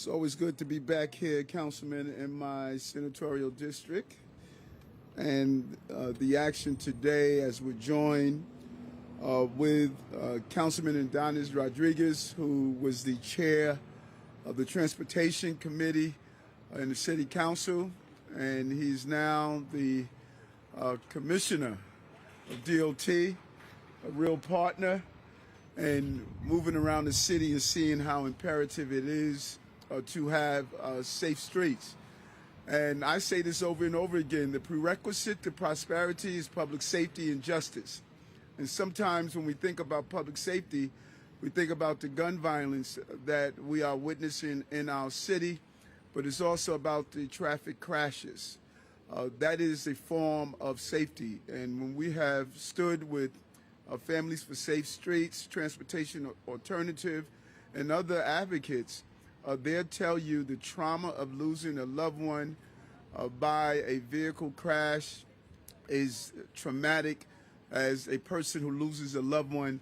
It's always good to be back here, Councilman, in my senatorial district. And the action today, as we're joined with Councilman Adonis Rodriguez, who was the chair of the Transportation Committee in the City Council, and he's now the Commissioner of DOT, a real partner, and moving around the city and seeing how imperative it is to have safe streets. And I say this over and over again, the prerequisite to prosperity is public safety and justice. And sometimes when we think about public safety, we think about the gun violence that we are witnessing in our city, but it's also about the traffic crashes. That is a form of safety. And when we have stood with Families for Safe Streets, Transportation Alternative, and other advocates, they'll tell you the trauma of losing a loved one by a vehicle crash is traumatic as a person who loses a loved one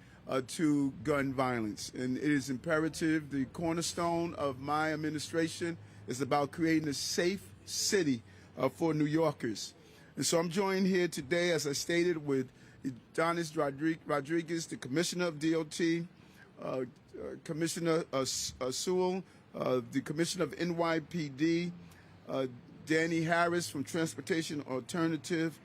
to gun violence. And it is imperative. The cornerstone of my administration is about creating a safe city for New Yorkers. And so I'm joined here today, as I stated, with Adonis Rodriguez, the Commissioner of DOT, Commissioner Sewell, the Commissioner of NYPD, Danny Harris from Transportation Alternative,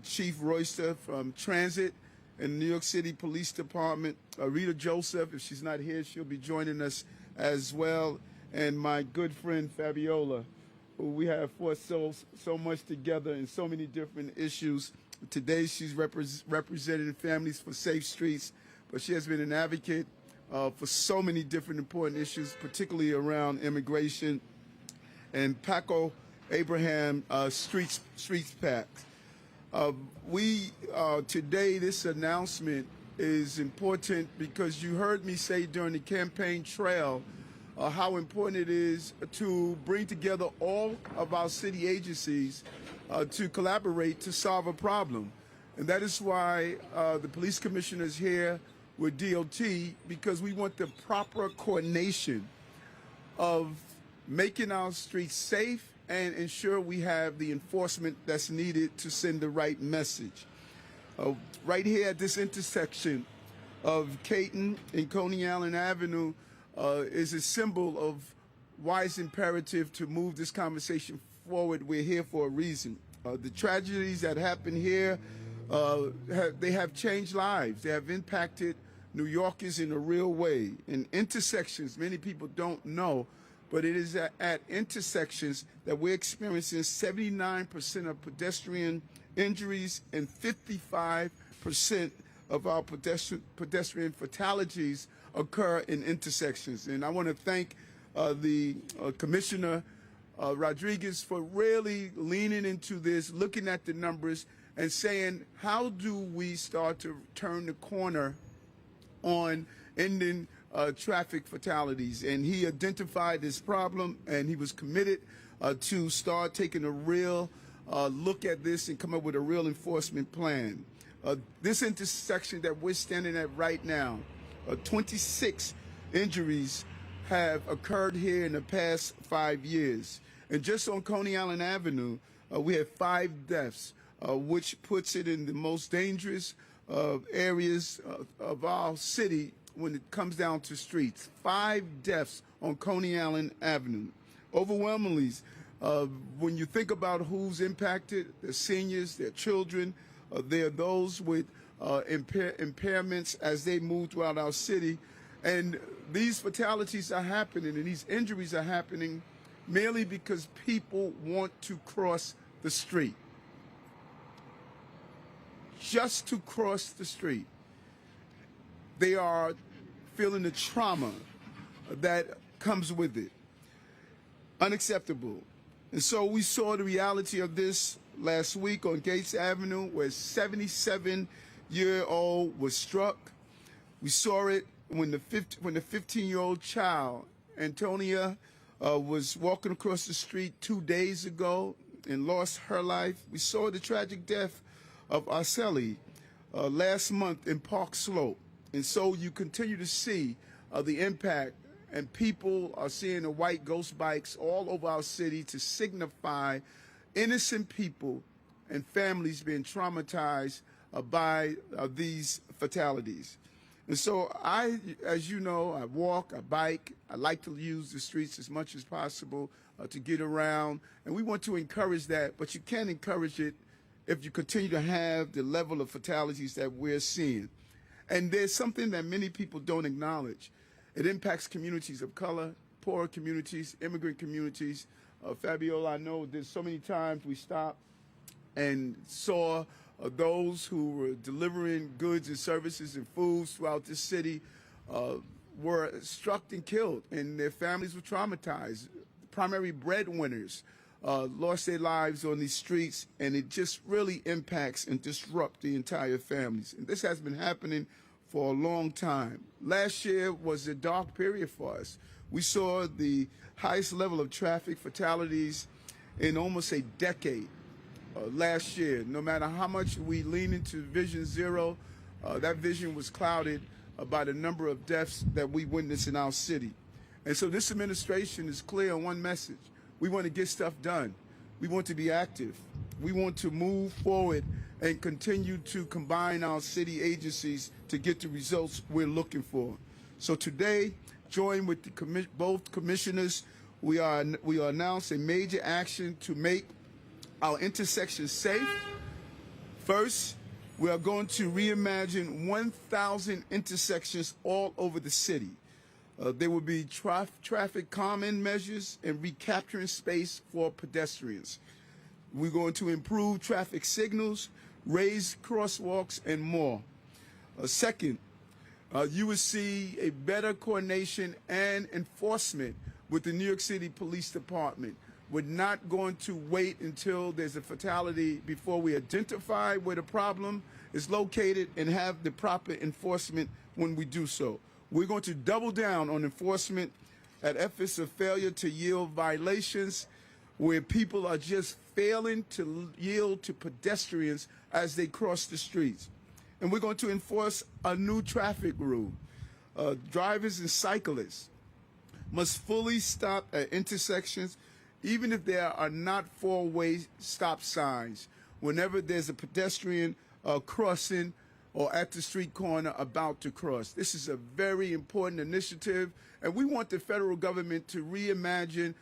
Chief Royster from Transit and New York City Police Department, Rita Joseph. If she's not here, she'll be joining us as well, and my good friend Fabiola, who we have fought so much together in so many different issues. Today she's representing Families for Safe Streets, but she has been an advocate for so many different important issues, particularly around immigration and Paco Abraham Streets Pact. Today, this announcement is important because you heard me say during the campaign trail how important it is to bring together all of our city agencies to collaborate to solve a problem. And that is why the police commissioner is here with DOT, because we want the proper coordination of making our streets safe and ensure we have the enforcement that's needed to send the right message. Right here at this intersection of Caton and Coney Island Avenue is a symbol of why it's imperative to move this conversation forward. We're here for a reason. The tragedies that happen here, they have changed lives. They have impacted New Yorkers in a real way. In intersections, many people don't know, but it is at intersections that we're experiencing 79% of pedestrian injuries and 55% of our pedestrian fatalities occur in intersections. And I want to thank the Commissioner Rodriguez for really leaning into this, looking at the numbers and saying, how do we start to turn the corner on ending traffic fatalities? And he identified this problem, and he was committed to start taking a real look at this and come up with a real enforcement plan. This intersection that we're standing at right now, 26 injuries have occurred here in the past 5 years. And just on Coney Island Avenue, we have 5 deaths, which puts it in the most dangerous areas of our city when it comes down to streets. 5 deaths on Coney Island Avenue. Overwhelmingly, when you think about who's impacted, they're seniors, they're children, they're those with impairments as they move throughout our city. And these fatalities are happening and these injuries are happening merely because people want to cross the street. Just to cross the street. They are feeling the trauma that comes with it. Unacceptable. And so we saw the reality of this last week on Gates Avenue, where a 77-year-old was struck. We saw it when the 15-year-old child, Antonia, was walking across the street 2 days ago and lost her life. We saw the tragic death of Arceli last month in Park Slope. And so you continue to see the impact and people are seeing the white ghost bikes all over our city to signify innocent people and families being traumatized by these fatalities. And so I, as you know, I walk, I bike, I like to use the streets as much as possible to get around, and we want to encourage that, but you can't encourage it if you continue to have the level of fatalities that we're seeing. And there's something that many people don't acknowledge. It impacts communities of color, poor communities, immigrant communities. Fabiola, I know there's so many times we stopped and saw those who were delivering goods and services and foods throughout the city were struck and killed, and their families were traumatized. Primary breadwinners lost their lives on these streets, and it just really impacts and disrupts the entire families. And this has been happening for a long time. Last year was a dark period for us. We saw the highest level of traffic fatalities in almost a decade. Last year, no matter how much we lean into Vision Zero, that vision was clouded by the number of deaths that we witnessed in our city. And so this administration is clear on one message. We want to get stuff done. We want to be active. We want to move forward and continue to combine our city agencies to get the results we're looking for. So today, join with the both commissioners, we announced a major action to make our intersections safe. First, we are going to reimagine 1,000 intersections all over the city. There will be traffic calming measures and recapturing space for pedestrians. We're going to improve traffic signals, raise crosswalks, and more. Second, you will see a better coordination and enforcement with the New York City Police Department. We're not going to wait until there's a fatality before we identify where the problem is located and have the proper enforcement when we do so. We're going to double down on enforcement at efforts of failure to yield violations where people are just failing to yield to pedestrians as they cross the streets. And we're going to enforce a new traffic rule. Drivers and cyclists must fully stop at intersections even if there are not four-way stop signs, whenever there's a pedestrian crossing or at the street corner about to cross. This is a very important initiative, and we want the federal government to reimagine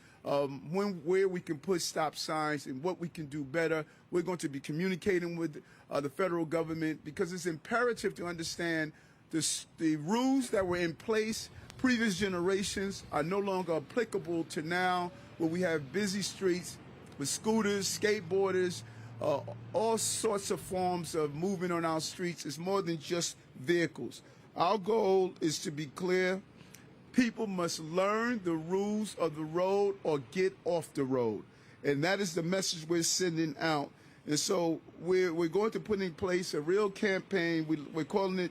where we can put stop signs and what we can do better. We're going to be communicating with the federal government because it's imperative to understand the rules that were in place previous generations are no longer applicable to now, where we have busy streets with scooters, skateboarders, all sorts of forms of movement on our streets. It's more than just vehicles. Our goal is to be clear. People must learn the rules of the road or get off the road. And that is the message we're sending out. And so we're going to put in place a real campaign. We're calling it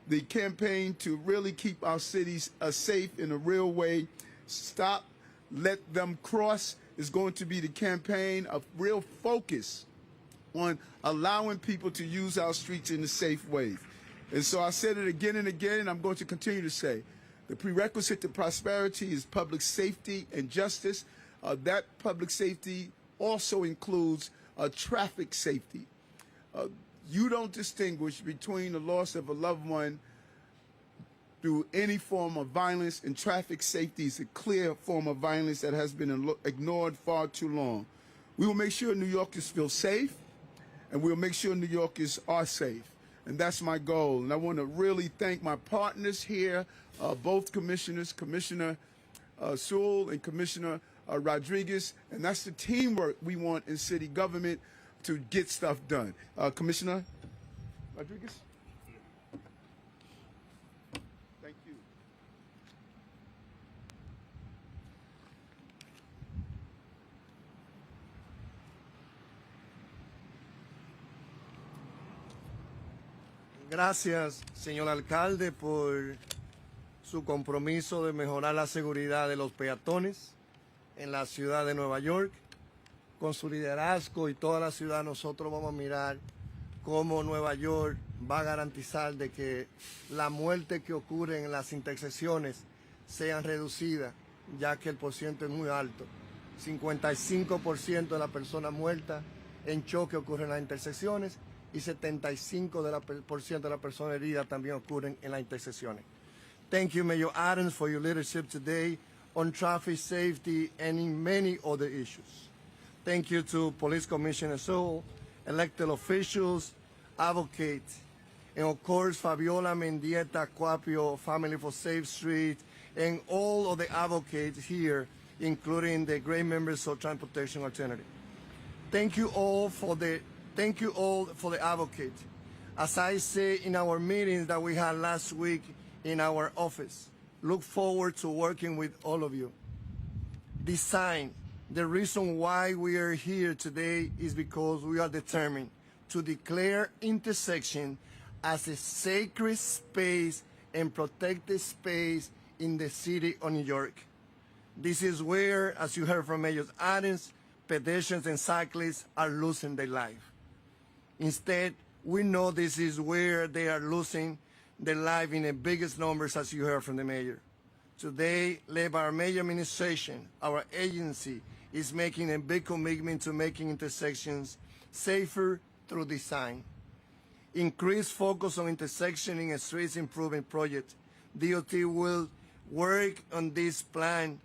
the campaign to really keep our cities safe in a real way. Stop, let them cross is going to be the campaign of real focus on allowing people to use our streets in a safe way. And so I said it again and again, and I'm going to continue to say, the prerequisite to prosperity is public safety and justice. That public safety also includes traffic safety. You don't distinguish between the loss of a loved one through any form of violence, and traffic safety is a clear form of violence that has been ignored far too long. We will make sure New Yorkers feel safe, and we'll make sure New Yorkers are safe. And that's my goal. And I want to really thank my partners here, both commissioners, Commissioner Sewell and Commissioner Rodriguez. And that's the teamwork we want in city government to get stuff done. Commissioner Rodriguez? Thank you. Gracias, señor alcalde, por su compromiso de mejorar la seguridad de los peatones en la ciudad de Nueva York. Con su liderazgo y toda la ciudad, nosotros vamos a mirar cómo Nueva York va a garantizar de que la muerte que ocurre en las intersecciones sean reducidas, ya que el porcentaje es muy alto. 55% de las personas muertas en choque ocurren en las intersecciones y 75% de las personas heridas también ocurren en las intersecciones. Thank you, Mayor Adams, for your leadership today on traffic safety and in many other issues. Thank you to Police Commissioner Sewell, elected officials, advocates, and of course, Fabiola Mendieta Cuapio, Family for Safe Street, and all of the advocates here, including the great members of Transportation Alternative. Thank you all for the advocates. As I say in our meetings that we had last week in our office, look forward to working with all of you. Design. The reason why we are here today is because we are determined to declare intersection as a sacred space and protected space in the city of New York. This is where, as you heard from Mayor Adams, pedestrians and cyclists are losing their life. Instead, we know this is where they are losing their life in the biggest numbers, as you heard from the mayor. Today, led by our major administration, our agency is making a big commitment to making intersections safer through design. Increased focus on intersectioning and streets improvement projects. DOT will work on this plan,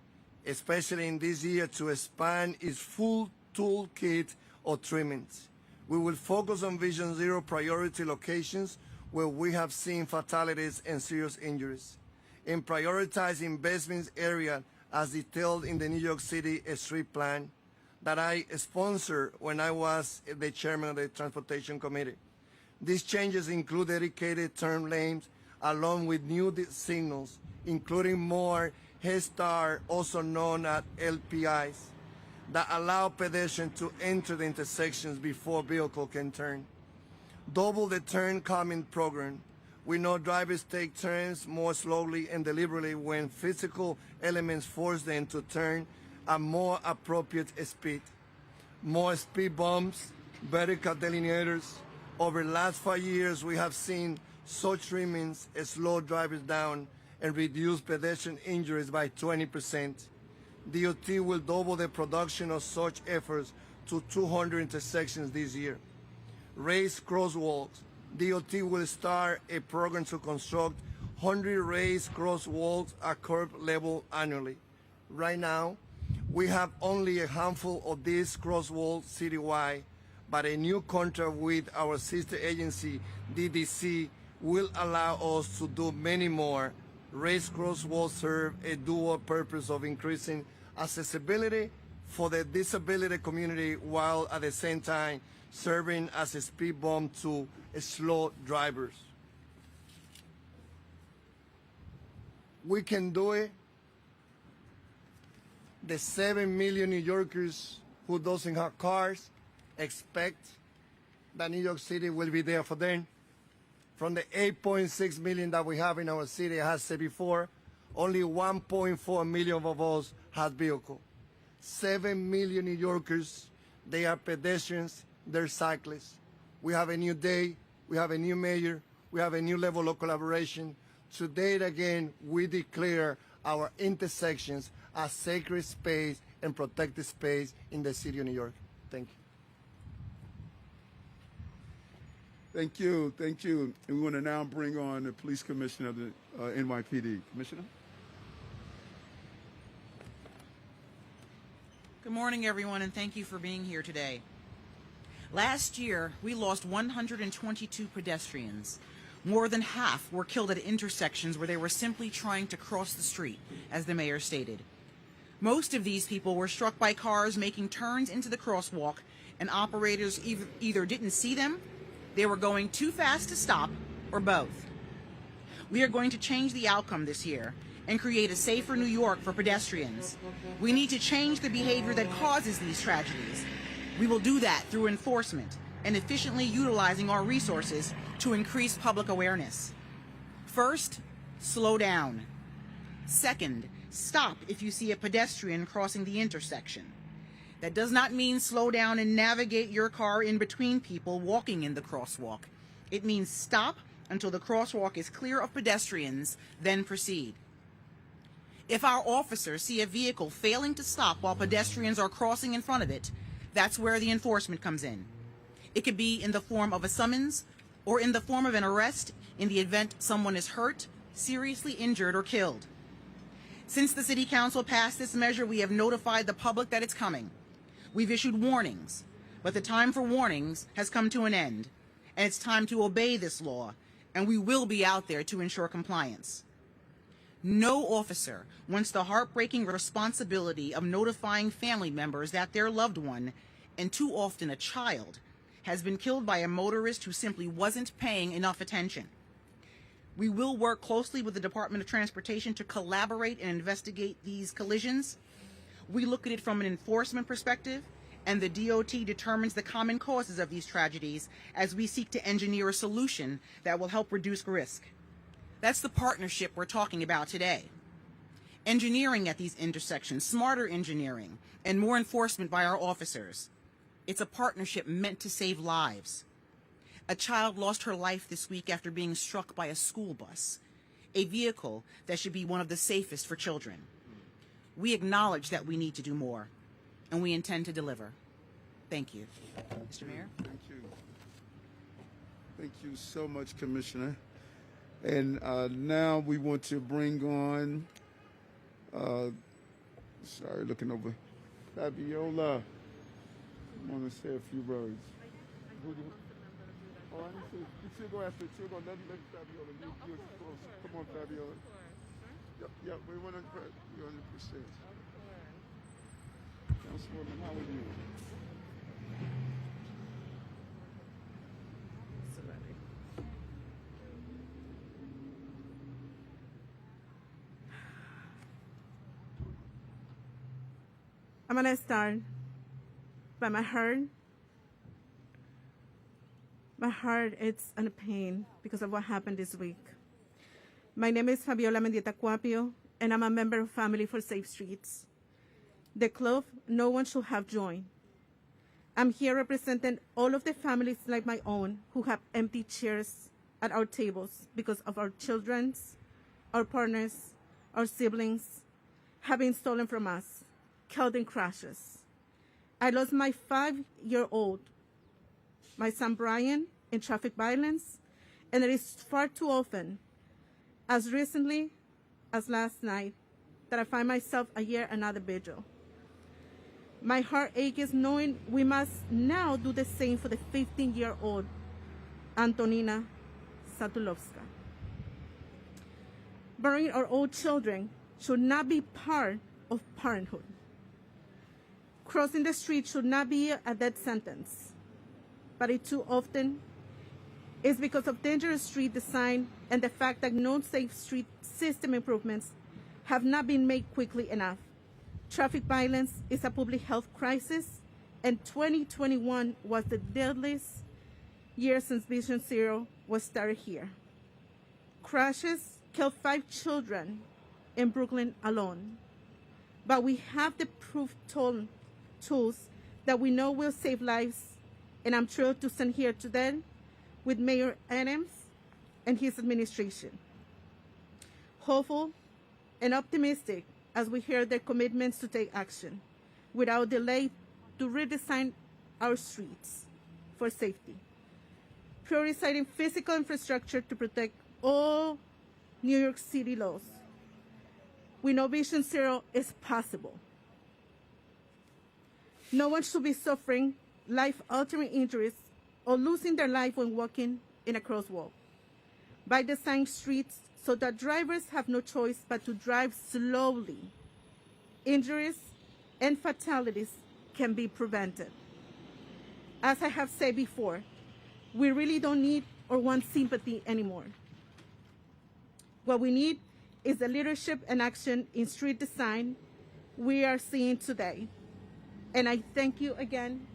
especially in this year, to expand its full toolkit of treatments. We will focus on Vision Zero priority locations where we have seen fatalities and serious injuries, and prioritize investments area as detailed in the New York City Street Plan that I sponsored when I was the chairman of the Transportation Committee. These changes include dedicated turn lanes along with new signals, including more Head Start, also known as LPIs, that allow pedestrians to enter the intersections before vehicles can turn. Double the turn calming program. We know drivers take turns more slowly and deliberately when physical elements force them to turn at more appropriate speed. More speed bumps, vertical delineators. Over the last 5 years, we have seen such treatments slow drivers down and reduce pedestrian injuries by 20%. DOT will double the production of such efforts to 200 intersections this year. Raised crosswalks. DOT will start a program to construct 100 raised crosswalks at curb level annually. Right now, we have only a handful of these crosswalks citywide, but a new contract with our sister agency, DDC, will allow us to do many more. Raised crosswalks serve a dual purpose of increasing accessibility for the disability community while at the same time serving as a speed bump to slow drivers. We can do it. The 7 million New Yorkers who doesn't have cars expect that New York City will be there for them. From the 8.6 million that we have in our city, as I said before, only 1.4 million of us have vehicles. 7 million New Yorkers, they are pedestrians, they're cyclists. We have a new day, we have a new mayor, we have a new level of collaboration. Today, again, we declare our intersections as sacred space and protected space in the city of New York. Thank you. Thank you, thank you. And we want to now bring on the police commissioner of the NYPD. Commissioner? Good morning, everyone, and thank you for being here today. Last year, we lost 122 pedestrians. More than half were killed at intersections where they were simply trying to cross the street, as the mayor stated. Most of these people were struck by cars making turns into the crosswalk, and operators either didn't see them, they were going too fast to stop, or both. We are going to change the outcome this year and create a safer New York for pedestrians. We need to change the behavior that causes these tragedies. We will do that through enforcement and efficiently utilizing our resources to increase public awareness. First, slow down. Second, stop if you see a pedestrian crossing the intersection. That does not mean slow down and navigate your car in between people walking in the crosswalk. It means stop until the crosswalk is clear of pedestrians, then proceed. If our officers see a vehicle failing to stop while pedestrians are crossing in front of it, that's where the enforcement comes in. It could be in the form of a summons or in the form of an arrest in the event someone is hurt, seriously injured, or killed. Since the City Council passed this measure, we have notified the public that it's coming. We've issued warnings, but the time for warnings has come to an end, and it's time to obey this law, and we will be out there to ensure compliance. No officer wants the heartbreaking responsibility of notifying family members that their loved one, and too often a child, has been killed by a motorist who simply wasn't paying enough attention. We will work closely with the Department of Transportation to collaborate and investigate these collisions. We look at it from an enforcement perspective, and the DOT determines the common causes of these tragedies as we seek to engineer a solution that will help reduce risk. That's the partnership we're talking about today. Engineering at these intersections, smarter engineering, and more enforcement by our officers. It's a partnership meant to save lives. A child lost her life this week after being struck by a school bus, a vehicle that should be one of the safest for children. We acknowledge that we need to do more, and we intend to deliver. Thank you. Mr. Mayor? Thank you. Thank you so much, Commissioner. And now we want to bring on, looking over, Fabiola. I want to say a few words. Oh, I didn't see. She'll go after. She'll go. Let Fabiola. You close. Come on, Fabiola. Yeah, we want to. You're 100%. Councilwoman, how are you? I'm gonna start by my heart. My heart is in pain because of what happened this week. My name is Fabiola Mendieta Cuapio, and I'm a member of Family for Safe Streets, the club no one should have joined. I'm here representing all of the families like my own who have empty chairs at our tables because of our children's, our partners, our siblings have been stolen from us, killed in crashes. I lost my 5-year-old, my son Brian, in traffic violence, and it is far too often, as recently as last night, that I find myself a year another vigil. My heart aches knowing we must now do the same for the 15-year-old Antonina Satulovska. Burying our old children should not be part of parenthood. Crossing the street should not be a death sentence, but it too often is because of dangerous street design and the fact that no safe street system improvements have not been made quickly enough. Traffic violence is a public health crisis, and 2021 was the deadliest year since Vision Zero was started here. Crashes killed 5 children in Brooklyn alone, but we have the proof tools that we know will save lives, and I'm thrilled to stand here today with Mayor Adams and his administration. Hopeful and optimistic as we hear their commitments to take action without delay to redesign our streets for safety, prioritizing physical infrastructure to protect all New York City laws. We know Vision Zero is possible. No one should be suffering life-altering injuries or losing their life when walking in a crosswalk. By designing streets so that drivers have no choice but to drive slowly, injuries and fatalities can be prevented. As I have said before, we really don't need or want sympathy anymore. What we need is the leadership and action in street design we are seeing today. And I thank you again,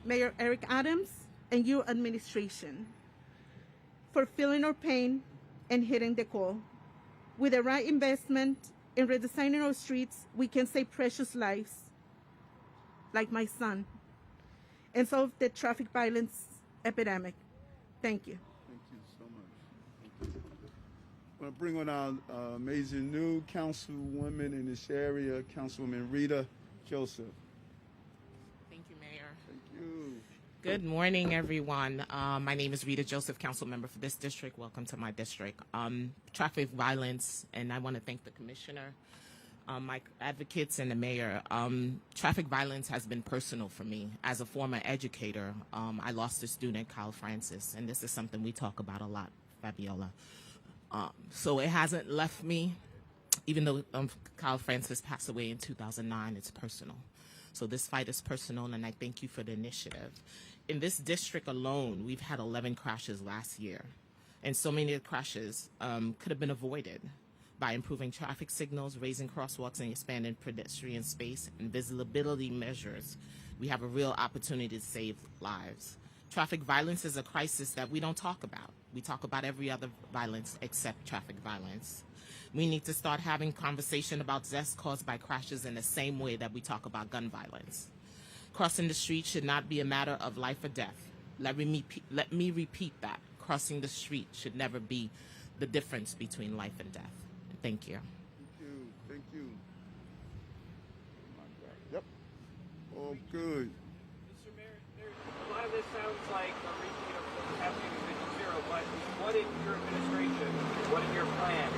Mayor Eric Adams and your administration, for feeling our pain and hitting the call. With the right investment in redesigning our streets, we can save precious lives, like my son, and solve the traffic violence epidemic. Thank you. Thank you so much. Thank you. I'm going to bring on our amazing new councilwoman in this area, Councilwoman Rita Joseph. Thank you, Mayor. Thank you. Good morning, everyone. My name is Rita Joseph, council member for this district. Welcome to my district. Traffic violence, and I want to thank the commissioner, my advocates, and the mayor. Traffic violence has been personal for me. As a former educator, I lost a student, Kyle Francis, and this is something we talk about a lot, Fabiola. So it hasn't left me, even though Kyle Francis passed away in 2009, it's personal. So this fight is personal, and I thank you for the initiative. In this district alone, we've had 11 crashes last year, and so many of the crashes could have been avoided by improving traffic signals, raising crosswalks, and expanding pedestrian space and visibility measures. We have a real opportunity to save lives. Traffic violence is a crisis that we don't talk about. We talk about every other violence except traffic violence. We need to start having conversation about deaths caused by crashes in the same way that we talk about gun violence. Crossing the street should not be a matter of life or death. Let me repeat that. Crossing the street should never be the difference between life and death. Thank you. Thank you. Thank you. Oh my God. Yep. Oh, good. Mr. Mayor, a lot of this sounds like a repeat of what's happening in Vision Zero, but what in your administration, what in your plan,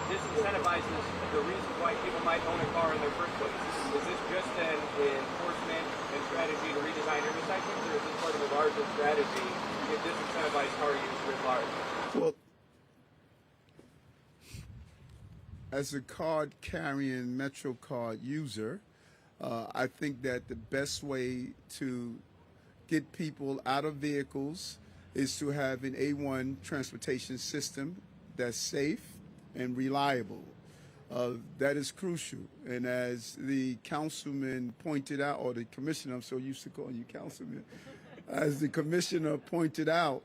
disincentivizes the reason why people might own a car in their first place? Is this just an enforcement and strategy to redesign intersections, or is this part of a larger strategy to disincentivize car use writ large? Well, as a card-carrying MetroCard user, I think that the best way to get people out of vehicles is to have an A1 transportation system that's safe and reliable. That is crucial. And as the councilman pointed out, or the commissioner, I'm so used to calling you councilman, as the commissioner pointed out,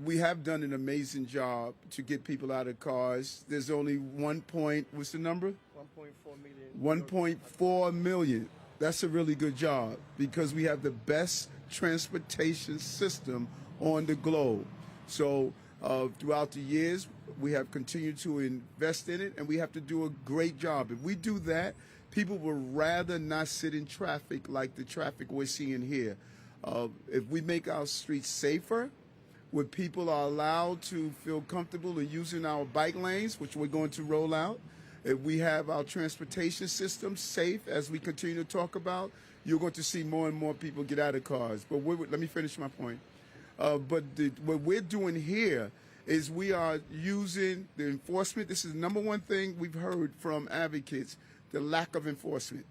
we have done an amazing job to get people out of cars. There's only what's the number? 1.4 million. 1.4 million. That's a really good job because we have the best transportation system on the globe. So throughout the years, we have continued to invest in it, and we have to do a great job. If we do that, people would rather not sit in traffic like the traffic we're seeing here. If we make our streets safer, where people are allowed to feel comfortable in using our bike lanes, which we're going to roll out, if we have our transportation system safe, as we continue to talk about, you're going to see more and more people get out of cars. But let me finish my point. What we're doing here is we are using the enforcement. This is the number one thing we've heard from advocates, the lack of enforcement.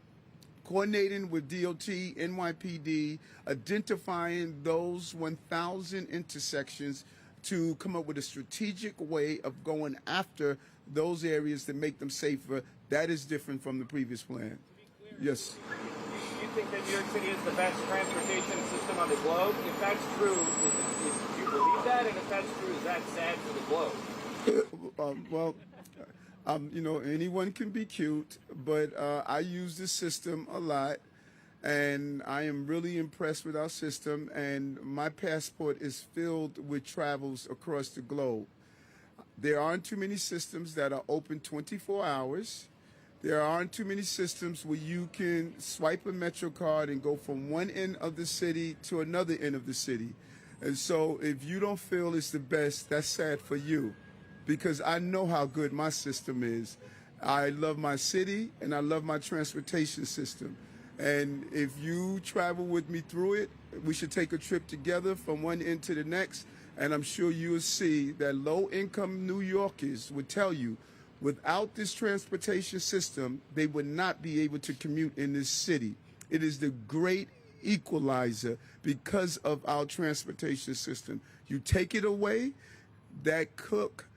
Coordinating with DOT, NYPD, identifying those 1,000 intersections to come up with a strategic way of going after those areas to make them safer. That is different from the previous plan. Yes. Do you think that New York City is the best transportation system on the globe? If that's true, do you believe that? And if that's true, is that sad for the globe? Anyone can be cute, but I use this system a lot, and I am really impressed with our system, and my passport is filled with travels across the globe. There aren't too many systems that are open 24 hours. There aren't too many systems where you can swipe a MetroCard and go from one end of the city to another end of the city. And so if you don't feel it's the best, that's sad for you, because I know how good my system is. I love my city, and I love my transportation system. And if you travel with me through it, we should take a trip together from one end to the next, and I'm sure you'll see that low-income New Yorkers would tell you, without this transportation system, they would not be able to commute in this city. It is the great equalizer because of our transportation system. You take it away, that cook,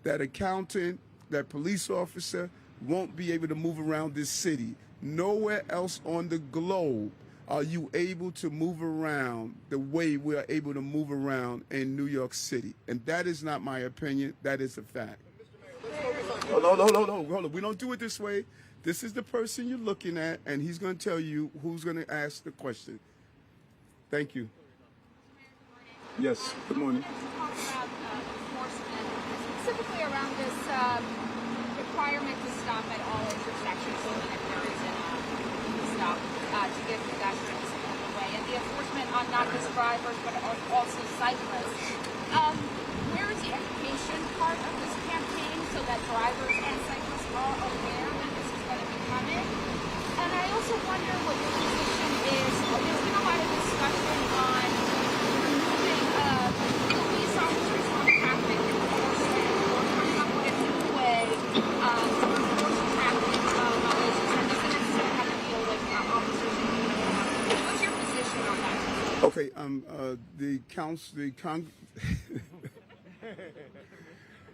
that accountant, that police officer won't be able to move around this city. Nowhere else on the globe are you able to move around the way we are able to move around in New York City. And that is not my opinion. That is a fact. Oh, no. Hold on. We don't do it this way. This is the person you're looking at, and he's going to tell you who's going to ask the question. Thank you. Yes, good morning. Talk about enforcement specifically around this requirement to stop at all intersections, even if there isn't a stop to give pedestrians the way, and the enforcement on not just drivers but also cyclists. Where is the education part of this campaign so that drivers and cyclists are aware that this is going to be coming? And I also wonder what your position is. There's been a lot of discussion on removing police officers from traffic enforcement or coming up with a new way to enforce traffic violations that doesn't necessarily have to deal with officers in uniform. What's your position on that? Okay,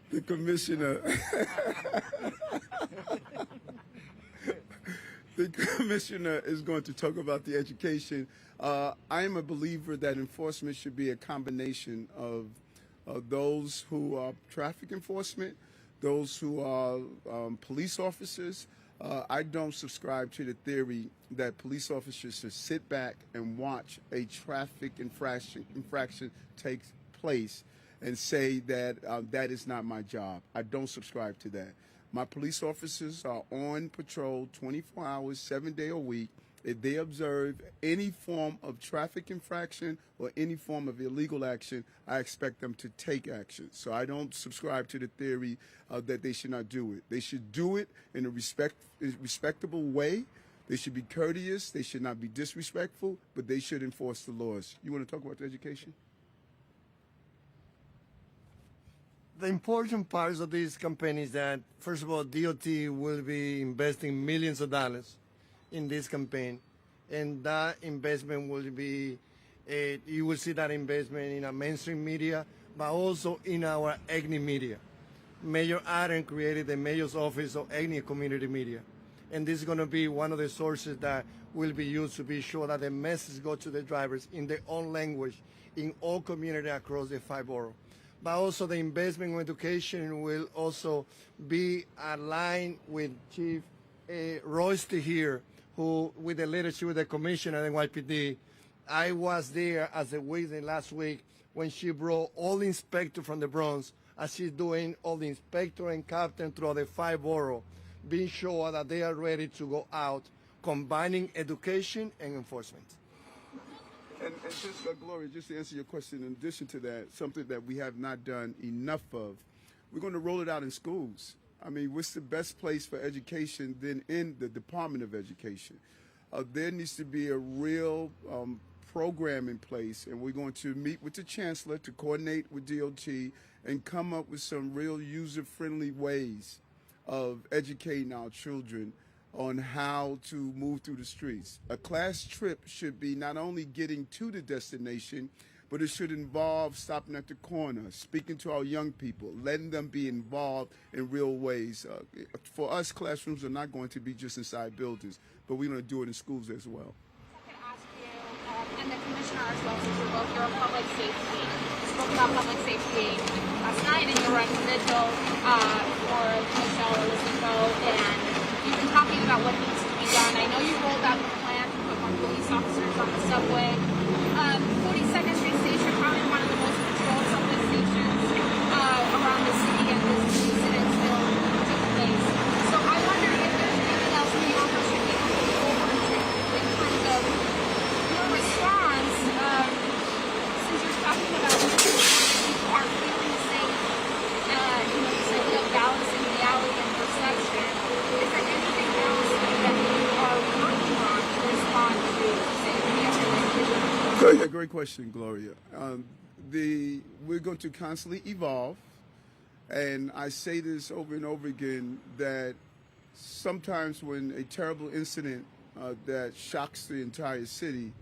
the commissioner, the commissioner is going to talk about the education. I am a believer that enforcement should be a combination of those who are traffic enforcement, those who are police officers. I don't subscribe to the theory that police officers should sit back and watch a traffic infraction take place and say that that is not my job. I don't subscribe to that. My police officers are on patrol 24 hours, 7 days a week. If they observe any form of traffic infraction or any form of illegal action, I expect them to take action. So I don't subscribe to the theory that they should not do it. They should do it in a respectable way. They should be courteous. They should not be disrespectful, but they should enforce the laws. You want to talk about the education? The important parts of this campaign is that, first of all, DOT will be investing millions of dollars in this campaign, and that investment will be, you will see that investment in our mainstream media, but also in our ethnic media. Mayor Aaron created the Mayor's Office of Ethnic Community Media, and this is going to be one of the sources that will be used to be sure that the message goes to the drivers in their own language in all communities across the 5 boroughs. But also the investment in education will also be aligned with Chief Royster here, who, with the leadership of the commissioner and NYPD, I was there as a witness last week when she brought all the inspectors from the Bronx, as she's doing all the inspector and captain throughout the 5 boroughs, being sure that they are ready to go out, combining education and enforcement. And just, Gloria, just to answer your question, in addition to that, something that we have not done enough of, we're going to roll it out in schools. I mean, what's the best place for education than in the Department of Education? There needs to be a real program in place, and we're going to meet with the chancellor to coordinate with DOT and come up with some real user-friendly ways of educating our children on how to move through the streets. A class trip should be not only getting to the destination, but it should involve stopping at the corner, speaking to our young people, letting them be involved in real ways. For us, classrooms are not going to be just inside buildings, but we're going to do it in schools as well. I could ask you, and the commissioner as well, since you're both here on public safety, you spoke about public safety last night, and you were at the vigil for Michelle Elizabeth, and you've been talking about what needs to be done. I know you rolled out the plan to put more police officers on the subway. 42nd Street Station, probably one of the most patrolled subway stations around the city, and this incident still took place. So I wonder if there's anything else New Yorkers should be looking forward to in terms of your response, since you're talking about people are feeling safe, you said balancing reality and perception. Is there anything else that you are working on to respond to safety and A great question, Gloria. We're going to constantly evolve, and I say this over and over again, that sometimes when a terrible incident that shocks the entire city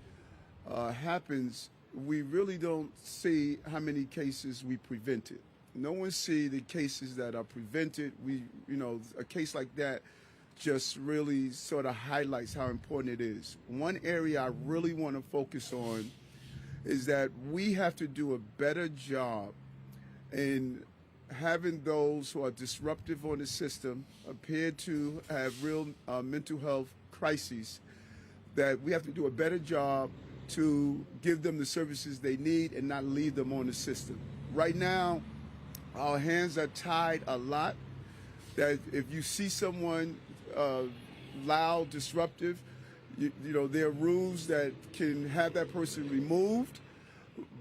happens, we really don't see how many cases we prevented. No one see the cases that are prevented. A case like that just really sort of highlights how important it is. One area I really want to focus on is that we have to do a better job in having those who are disruptive on the system, appear to have real mental health crises, that we have to do a better job to give them the services they need and not leave them on the system. Right now, Our hands are tied a lot. That if you see someone loud, disruptive, you know, there are rules that can have that person removed,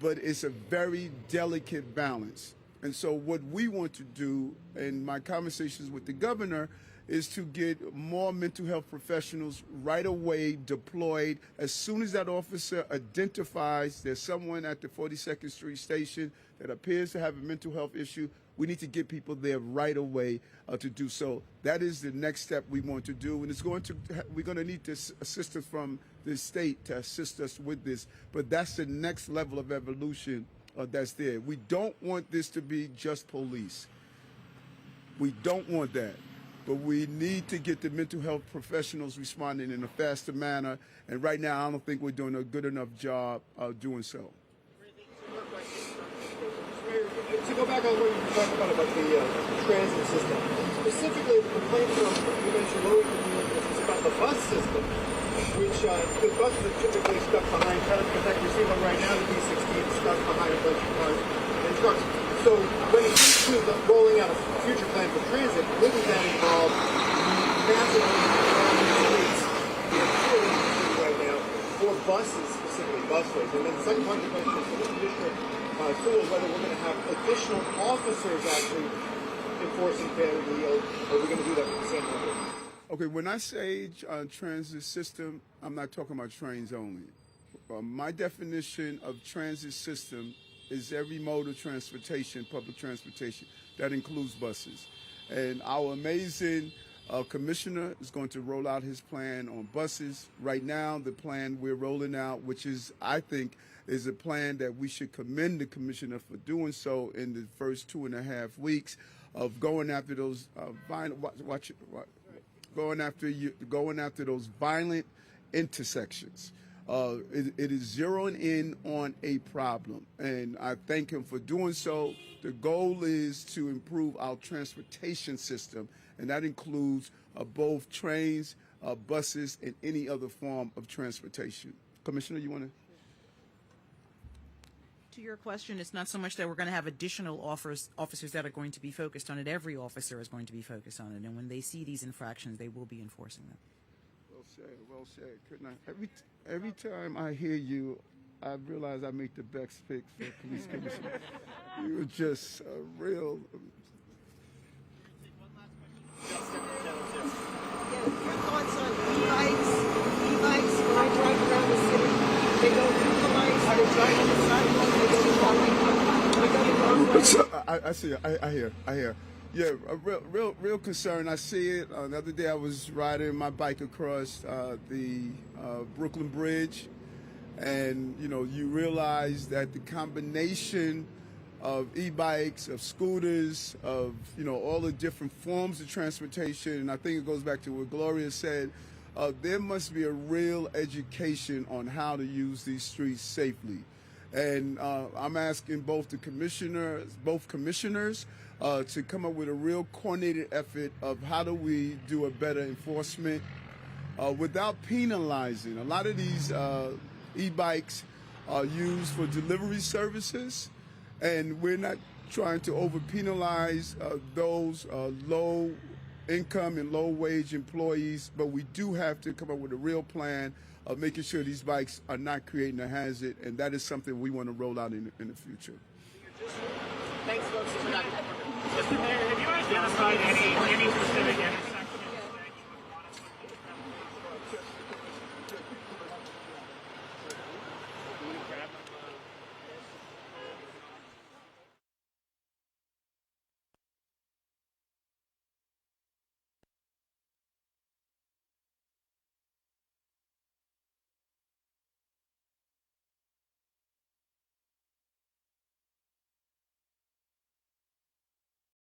but it's a very delicate balance. And so what we want to do in my conversations with the governor is to get more mental health professionals right away deployed. As soon as that officer identifies there's someone at the 42nd Street station that appears to have a mental health issue, we need to get people there right away to do so. That is the next step we want to do, and we're going to need this assistance from the state to assist us with this. But that's the next level of evolution that's there. We don't want this to be just police. We don't want that. But we need to get the mental health professionals responding in a faster manner. And right now, I don't think we're doing a good enough job of doing so. To go back on what you were talking about the transit system, specifically the complaint from you mentioned lower communities about the bus system, which the buses are typically stuck behind cars. In fact, we see one right now, the B16 stuck behind a bunch of cars and trucks. So when it comes to the rolling out a future plan for transit, wouldn't that involve massive streets right now for buses, specifically busways? And then the second part of the question is for the Commissioner Sewell, whether we're going to have additional officers actually enforcing fair yield, or we're going to do that with the same number? Okay, when I say transit system, I'm not talking about trains only. My definition of transit system is every mode of transportation, public transportation. That includes buses. And our amazing commissioner is going to roll out his plan on buses. Right now, the plan we're rolling out, which is, I think, is a plan that we should commend the commissioner for doing so in the first 2.5 weeks of going after those going after those violent intersections. It is zeroing in on a problem, and I thank him for doing so. The goal is to improve our transportation system, and that includes both trains, buses, and any other form of transportation. Commissioner, you want to? To your question, it's not so much that we're going to have additional officers that are going to be focused on it. Every officer is going to be focused on it, and when they see these infractions, they will be enforcing them. Well said, well said. Couldn't I? Every time I hear you, I realize I make the best pick for police commissioner. You were just a real. Your thoughts on e-bikes? E-bikes, when I drive around the city, they go through the lights, they drive on the sidewalk, they go through I hear. Yeah, a real concern. I see it. The other day I was riding my bike across the Brooklyn Bridge, and you realize that the combination of e-bikes, of scooters, of all the different forms of transportation, and I think it goes back to what Gloria said. There must be a real education on how to use these streets safely. And I'm asking both commissioners to come up with a real coordinated effort of how do we do a better enforcement without penalizing. A lot of these e-bikes are used for delivery services, and we're not trying to over-penalize those low income and low wage employees, but we do have to come up with a real plan of making sure these bikes are not creating a hazard, and that is something we want to roll out in the future. Thanks, folks. Mr. Mayor, have you identified any specific